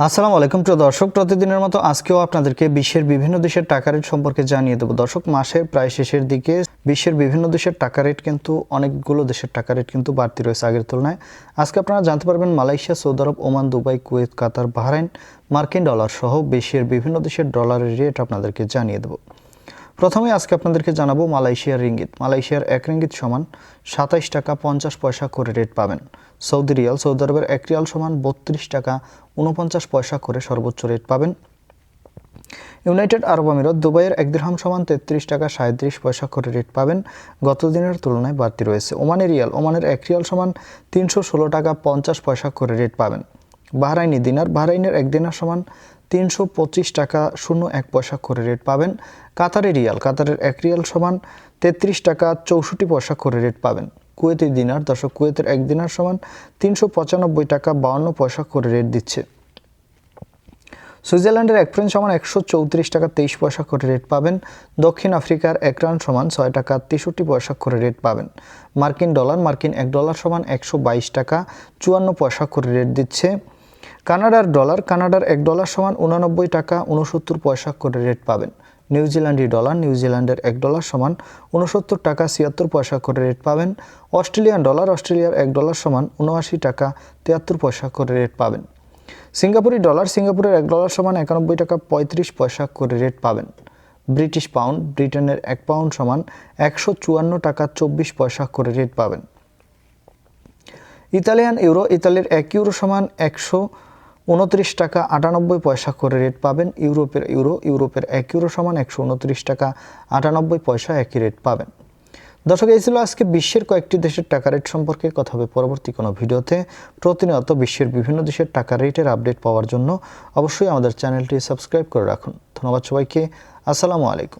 আসসালামু আলাইকুম প্রিয় দর্শক, প্রতিদিনের মতো আজকেও আপনাদেরকে বিশ্বের বিভিন্ন দেশের টাকা রেট সম্পর্কে জানিয়ে দেব। দর্শক, মাসের প্রায় শেষের দিকে বিশ্বের বিভিন্ন দেশের টাকা রেট কিন্তু অনেকগুলো দেশের টাকা রেট কিন্তু বাড়তি রয়েছে আগের তুলনায়। আজকে আপনারা জানতে পারবেন মালয়েশিয়া, সৌদি আরব, ওমান, দুবাই, কুয়েত, কাতার, বাহরাইন, মার্কিন ডলার সহ বিশ্বের বিভিন্ন দেশের ডলারের রেট আপনাদেরকে জানিয়ে দেব। প্রথমে আজকে আপনাদেরকে জানাবো মালয়েশিয়ার রিঙ্গিত। মালয়েশিয়ার 1 রিঙ্গিত সমান 27 টাকা 50 পয়সা করে রেট পাবেন। সৌদি রিয়াল, সৌদি আরবের 1 রিয়াল সমান 32 টাকা 49 পয়সা করে সর্বোচ্চ রেট পাবেন। ইউনাইটেড আরব আমিরাত, দুবাইয়ের 1 দিরহাম সমান 33 টাকা 37 পয়সা করে রেট পাবেন। গত দিনের তুলনায় বাড়তি রয়েছে। ওমানের রিয়াল, ওমানের 1 রিয়াল সমান 316 টাকা 50 পয়সা করে রেট পাবেন। বাহরাইনি দিনার, বাহরাইনের 1 দিনার সমান 325 টাকা 01 পয়সা করে রেট পাবেন। কাতারের রিয়াল, কাতারের 1 রিয়াল সমান 33 টাকা 64 পয়সা করে রেট পাবেন। কুয়েতি দিনার, দর্শক, কুয়েতের 1 দিনার সমান 395 টাকা 52 পয়সা করে রেট দিচ্ছে। সুইজারল্যান্ডের 1 ফ্রাঙ্ক সমান 134 টাকা 23 পয়সা করে রেট পাবেন। দক্ষিণ আফ্রিকার 1 রান সমান 6 টাকা 63 পয়সা করে রেট পাবেন। মার্কিন ডলার, মার্কিন 1 ডলার সমান 122 টাকা 54 পয়সা করে রেট দিচ্ছে। কানাডার ডলার, কানাডার 1 ডলার সমান 89 টাকা 69 পয়সা করে রেট পাবেন। নিউজিল্যান্ডি ডলার, নিউজিল্যান্ডের 1 ডলার সমান 69 টাকা 76 পয়সা করে রেট পাবেন। অস্ট্রেলিয়ান ডলার, অস্ট্রেলিয়ার 1 ডলার সমান 79 টাকা 73 পয়সা করে রেট পাবেন। সিঙ্গাপুরি ডলার, সিঙ্গাপুরের 1 ডলার সমান 91 টাকা 35 পয়সা করে রেট পাবেন। ব্রিটিশ পাউন্ড, ব্রিটেনের 1 পাউন্ড সমান 154 টাকা 24 পয়সা করে রেট পাবেন। ইতালিয়ান ইউরো, ইতালির 1 ইউরো সমান 129 টাকা 98 পয়সা করে রেট পাবেন। ইউরোপের ইউরো, ইউরোপের 1 ইউরো সমান 129 টাকা 98 পয়সা একই রেট পাবেন। দর্শক, এই ছিল আজকে বিশ্বের কয়েকটি দেশের টাকা রেট সম্পর্কে। কথা হবে পরবর্তী কোনো ভিডিওতে। প্রতিনিয়ত বিশ্বের বিভিন্ন দেশের টাকা রেটের আপডেট পাওয়ার জন্য অবশ্যই আমাদের চ্যানেলটি সাবস্ক্রাইব করে রাখুন। ধন্যবাদ সবাইকে। আসসালামু আলাইকুম।